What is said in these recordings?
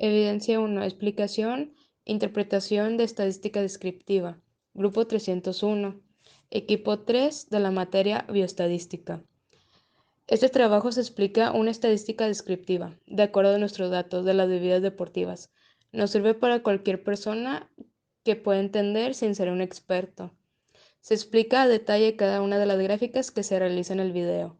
Evidencia 1. Explicación, interpretación de estadística descriptiva. Grupo 301. Equipo 3 de la materia bioestadística. Este trabajo se explica una estadística descriptiva, de acuerdo a nuestros datos de las bebidas deportivas. Nos sirve para cualquier persona que pueda entender sin ser un experto. Se explica a detalle cada una de las gráficas que se realiza en el video.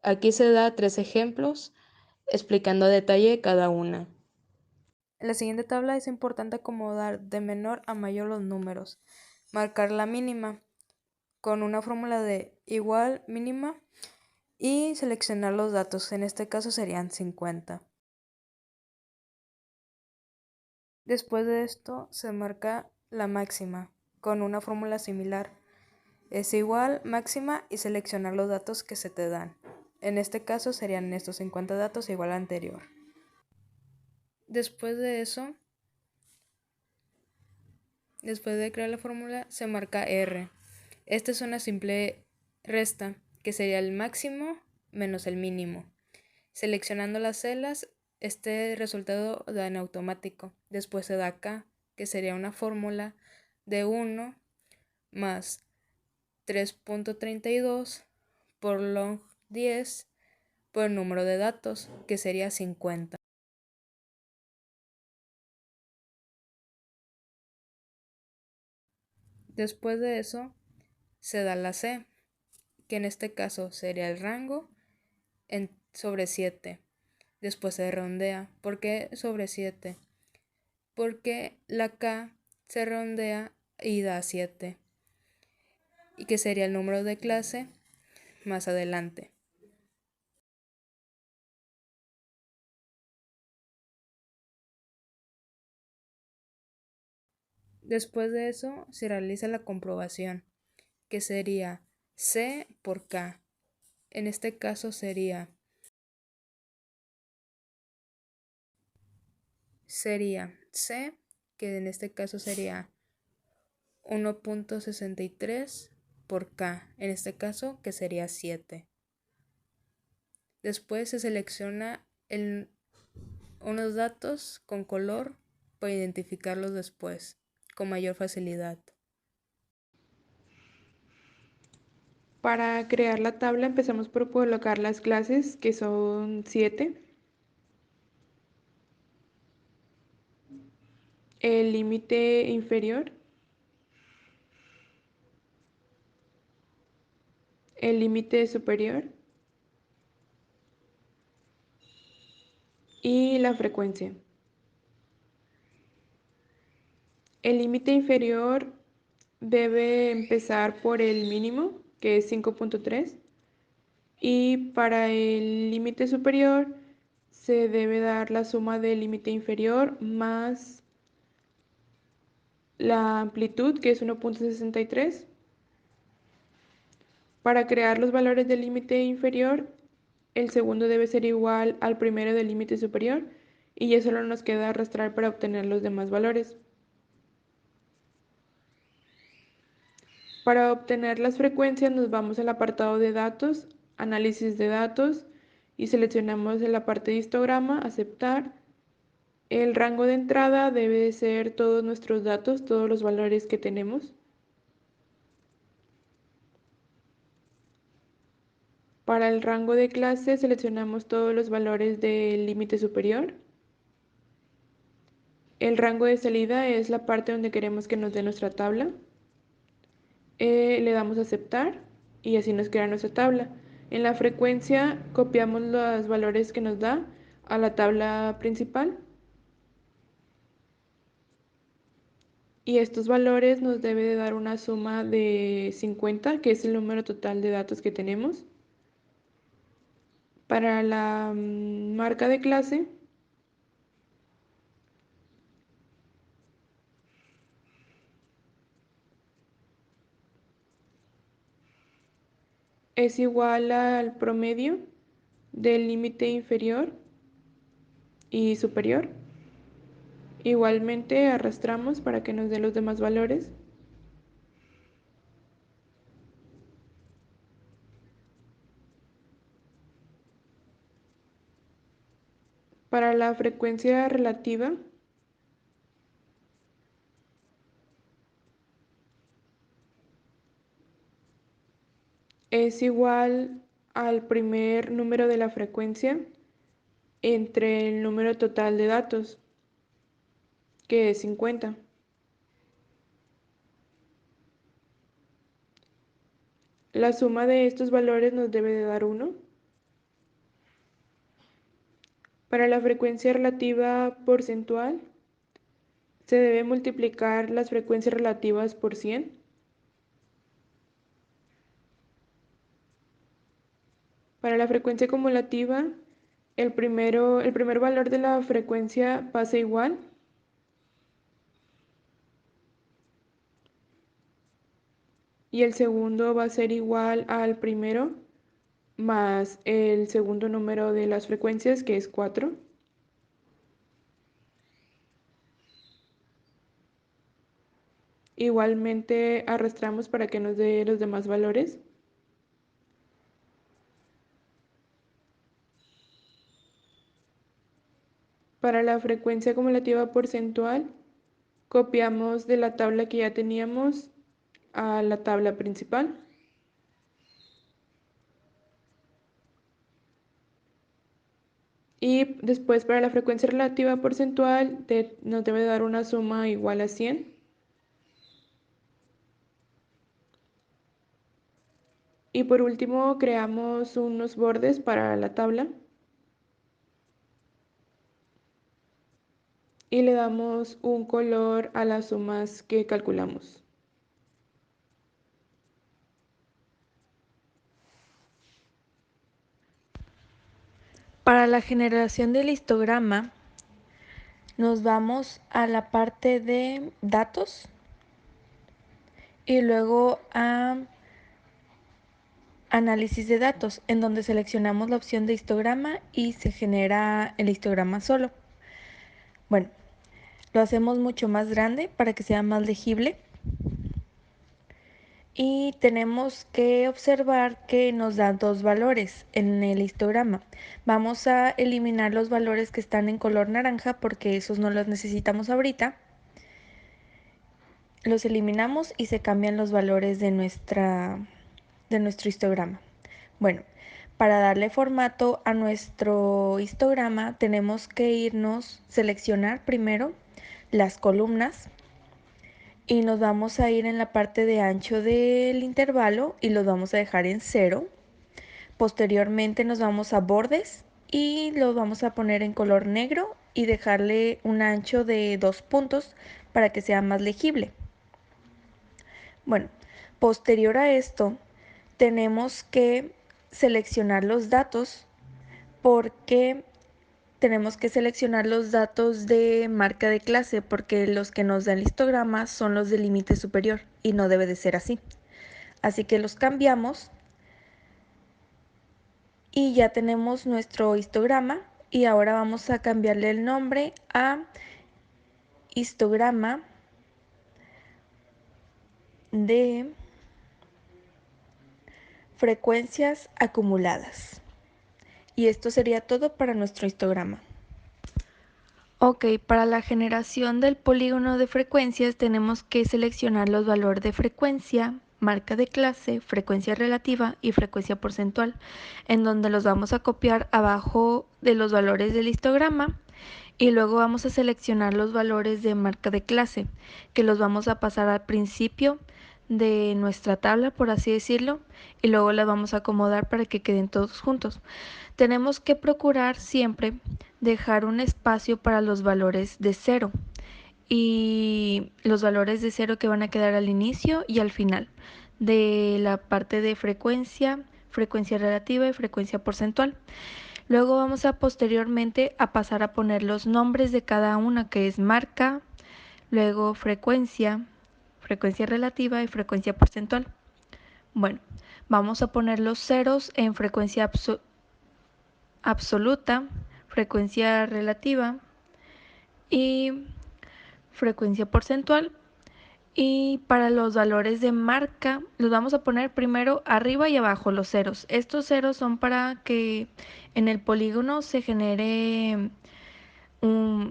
Aquí se da 3 ejemplos explicando a detalle cada una. En la siguiente tabla es importante acomodar de menor a mayor los números, marcar la mínima con una fórmula de igual mínima y seleccionar los datos, en este caso serían 50. Después de esto se marca la máxima con una fórmula similar, es igual máxima y seleccionar los datos que se te dan. En este caso serían estos 50 datos igual al anterior. Después de eso, después de crear la fórmula, se marca R. Esta es una simple resta, que sería el máximo menos el mínimo. Seleccionando las celdas, este resultado da en automático. Después se da K, que sería una fórmula de 1 más 3.32 por log 10 por el número de datos, que sería 50. Después de eso, se da la C, que en este caso sería el rango sobre 7. Después se redondea. ¿Por qué sobre 7? Porque la K se redondea y da 7. Y que sería el número de clase más adelante. Después de eso se realiza la comprobación, que sería C por K. En este caso sería C, que en este caso sería 1.63 por K, en este caso que sería 7. Después se selecciona unos datos con color para identificarlos después con mayor facilidad. Para crear la tabla empezamos por colocar las clases, que son 7. El límite inferior, el límite superior y la frecuencia. El límite inferior debe empezar por el mínimo, que es 5.3, y para el límite superior se debe dar la suma del límite inferior más la amplitud, que es 1.63. Para crear los valores del límite inferior, el segundo debe ser igual al primero del límite superior y ya solo nos queda arrastrar para obtener los demás valores. Para obtener las frecuencias nos vamos al apartado de datos, análisis de datos y seleccionamos en la parte de histograma, aceptar. El rango de entrada debe ser todos nuestros datos, todos los valores que tenemos. Para el rango de clase seleccionamos todos los valores del límite superior. El rango de salida es la parte donde queremos que nos dé nuestra tabla. Le damos a aceptar y así nos queda nuestra tabla. En la frecuencia copiamos los valores que nos da a la tabla principal. Y estos valores nos debe de dar una suma de 50, que es el número total de datos que tenemos. Para la marca de clase, es igual al promedio del límite inferior y superior. Igualmente arrastramos para que nos dé los demás valores. Para la frecuencia relativa, es igual al primer número de la frecuencia entre el número total de datos, que es 50. La suma de estos valores nos debe de dar 1. Para la frecuencia relativa porcentual, se debe multiplicar las frecuencias relativas por 100. Para la frecuencia acumulativa, el primer valor de la frecuencia pasa igual. Y el segundo va a ser igual al primero más el segundo número de las frecuencias, que es 4. Igualmente arrastramos para que nos dé los demás valores. Para la frecuencia acumulativa porcentual, copiamos de la tabla que ya teníamos a la tabla principal. Y después para la frecuencia relativa porcentual nos debe dar una suma igual a 100. Y por último creamos unos bordes para la tabla. Y le damos un color a las sumas que calculamos. Para la generación del histograma, nos vamos a la parte de datos y luego a análisis de datos, en donde seleccionamos la opción de histograma y se genera el histograma solo. Bueno, lo hacemos mucho más grande para que sea más legible. Y tenemos que observar que nos da dos valores en el histograma. Vamos a eliminar los valores que están en color naranja porque esos no los necesitamos ahorita. Los eliminamos y se cambian los valores de nuestro histograma. Bueno, para darle formato a nuestro histograma tenemos que seleccionar primero las columnas y nos vamos a ir en la parte de ancho del intervalo y los vamos a dejar en 0. Posteriormente nos vamos a bordes y los vamos a poner en color negro y dejarle un ancho de 2 puntos para que sea más legible. Bueno, posterior a esto tenemos que seleccionar los datos porque tenemos que seleccionar los datos de marca de clase porque los que nos da el histograma son los de límite superior y no debe de ser así. Así que los cambiamos y ya tenemos nuestro histograma y ahora vamos a cambiarle el nombre a histograma de frecuencias acumuladas. Y esto sería todo para nuestro histograma. Ok, para la generación del polígono de frecuencias tenemos que seleccionar los valores de frecuencia, marca de clase, frecuencia relativa y frecuencia porcentual, en donde los vamos a copiar abajo de los valores del histograma y luego vamos a seleccionar los valores de marca de clase, que los vamos a pasar al principio de nuestra tabla, por así decirlo, y luego las vamos a acomodar para que queden todos juntos. Tenemos que procurar siempre dejar un espacio para los valores de 0 y los valores de 0 que van a quedar al inicio y al final de la parte de frecuencia, frecuencia relativa y frecuencia porcentual. Luego vamos a posteriormente a pasar a poner los nombres de cada una, que es marca, luego frecuencia, frecuencia relativa y frecuencia porcentual. Bueno, vamos a poner los ceros en frecuencia absoluta, frecuencia relativa y frecuencia porcentual. Y para los valores de marca los vamos a poner primero arriba y abajo los ceros. Estos ceros son para que en el polígono se genere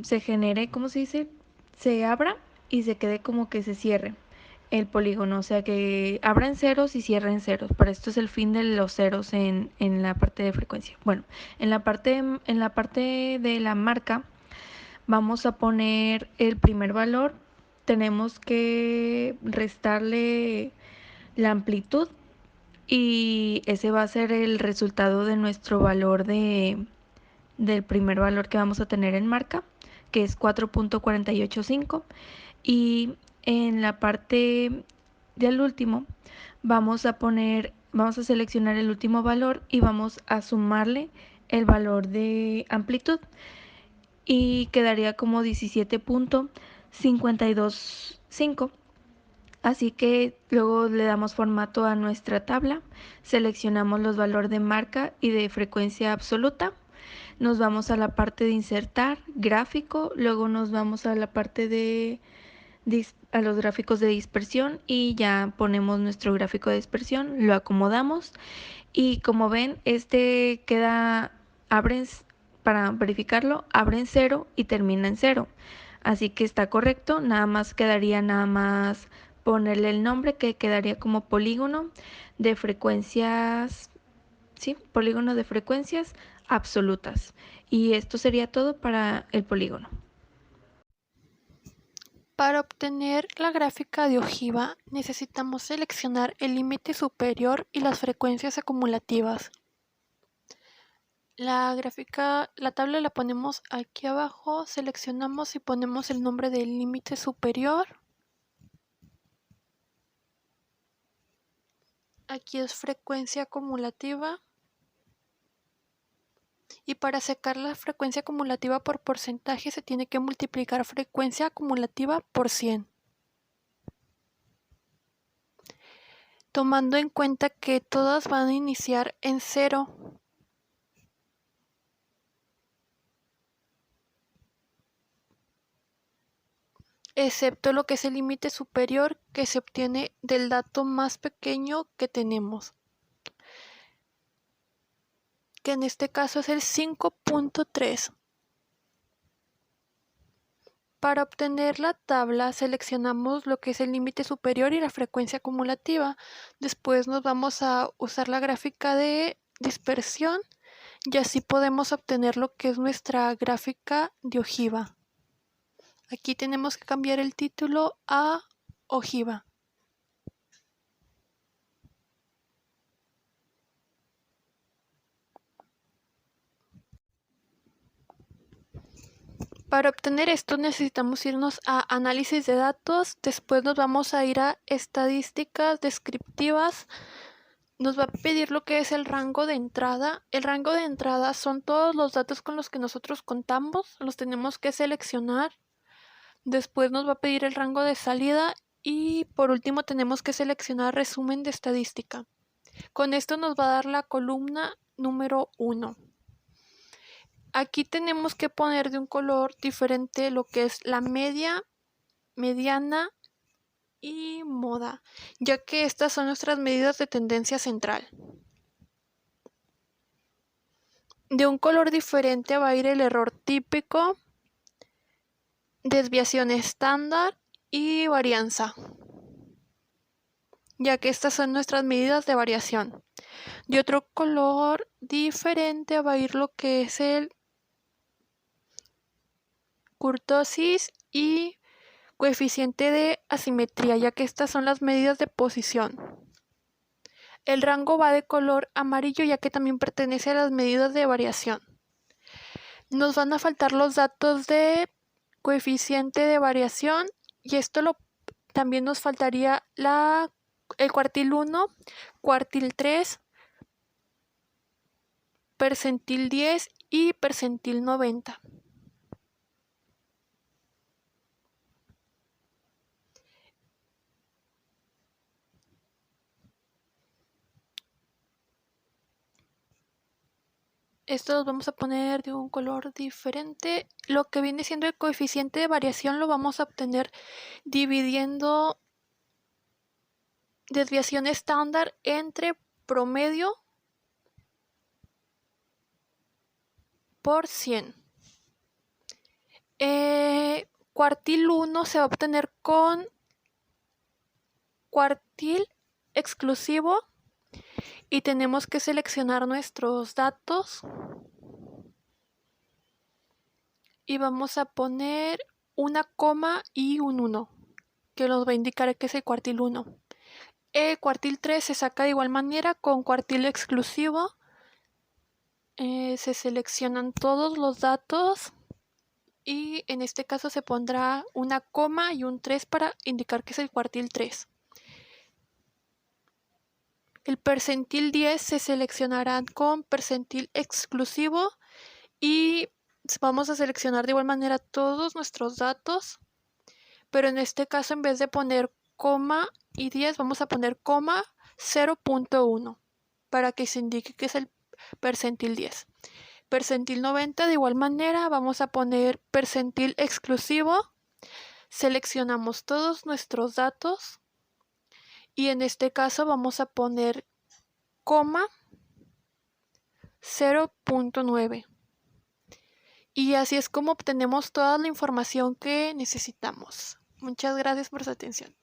se genere, ¿cómo se dice? Se abra y se quede como que se cierre el polígono, o sea que abra en ceros y cierre en ceros. Para esto es el fin de los ceros en la parte de frecuencia. Bueno, en la parte de la marca vamos a poner el primer valor. Tenemos que restarle la amplitud y ese va a ser el resultado de nuestro valor del primer valor que vamos a tener en marca, que es 4.485. Y en la parte del último vamos a seleccionar el último valor y vamos a sumarle el valor de amplitud y quedaría como 17.525. Así que luego le damos formato a nuestra tabla, seleccionamos los valores de marca y de frecuencia absoluta, nos vamos a la parte de insertar, gráfico, luego nos vamos a la parte de a los gráficos de dispersión y ya ponemos nuestro gráfico de dispersión, lo acomodamos y como ven queda, para verificarlo, abre en 0 y termina en 0. Así que está correcto, quedaría ponerle el nombre que quedaría como polígono de frecuencias, sí, polígono de frecuencias absolutas. Y esto sería todo para el polígono. Para obtener la gráfica de ojiva necesitamos seleccionar el límite superior y las frecuencias acumulativas. La tabla la ponemos aquí abajo, seleccionamos y ponemos el nombre del límite superior. Aquí es frecuencia acumulativa. Y para sacar la frecuencia acumulativa por porcentaje se tiene que multiplicar frecuencia acumulativa por 100. Tomando en cuenta que todas van a iniciar en 0. Excepto lo que es el límite superior que se obtiene del dato más pequeño que tenemos, que en este caso es el 5.3. Para obtener la tabla seleccionamos lo que es el límite superior y la frecuencia acumulativa. Después nos vamos a usar la gráfica de dispersión y así podemos obtener lo que es nuestra gráfica de ojiva. Aquí tenemos que cambiar el título a ojiva. Para obtener esto necesitamos irnos a análisis de datos, después nos vamos a ir a estadísticas descriptivas, nos va a pedir lo que es el rango de entrada. El rango de entrada son todos los datos con los que nosotros contamos, los tenemos que seleccionar, después nos va a pedir el rango de salida y por último tenemos que seleccionar resumen de estadística. Con esto nos va a dar la columna número 1. Aquí tenemos que poner de un color diferente lo que es la media, mediana y moda, ya que estas son nuestras medidas de tendencia central. De un color diferente va a ir el error típico, desviación estándar y varianza, ya que estas son nuestras medidas de variación. De otro color diferente va a ir lo que es el kurtosis y coeficiente de asimetría, ya que estas son las medidas de posición. El rango va de color amarillo, ya que también pertenece a las medidas de variación. Nos van a faltar los datos de coeficiente de variación y esto también nos faltaría el cuartil 1, cuartil 3, percentil 10 y percentil 90. Estos los vamos a poner de un color diferente. Lo que viene siendo el coeficiente de variación lo vamos a obtener dividiendo desviación estándar entre promedio por 100. cuartil 1 se va a obtener con cuartil exclusivo y tenemos que seleccionar nuestros datos y vamos a poner una coma y un 1 que nos va a indicar que es el cuartil 1. El cuartil 3 se saca de igual manera con cuartil exclusivo. Se seleccionan todos los datos y en este caso se pondrá una coma y un 3 para indicar que es el cuartil 3. El percentil 10 se seleccionará con percentil exclusivo y vamos a seleccionar de igual manera todos nuestros datos, pero en este caso en vez de poner coma y 10 vamos a poner coma 0.1 para que se indique que es el percentil 10. Percentil 90 de igual manera vamos a poner percentil exclusivo, seleccionamos todos nuestros datos y en este caso vamos a poner coma 0.9. Y así es como obtenemos toda la información que necesitamos. Muchas gracias por su atención.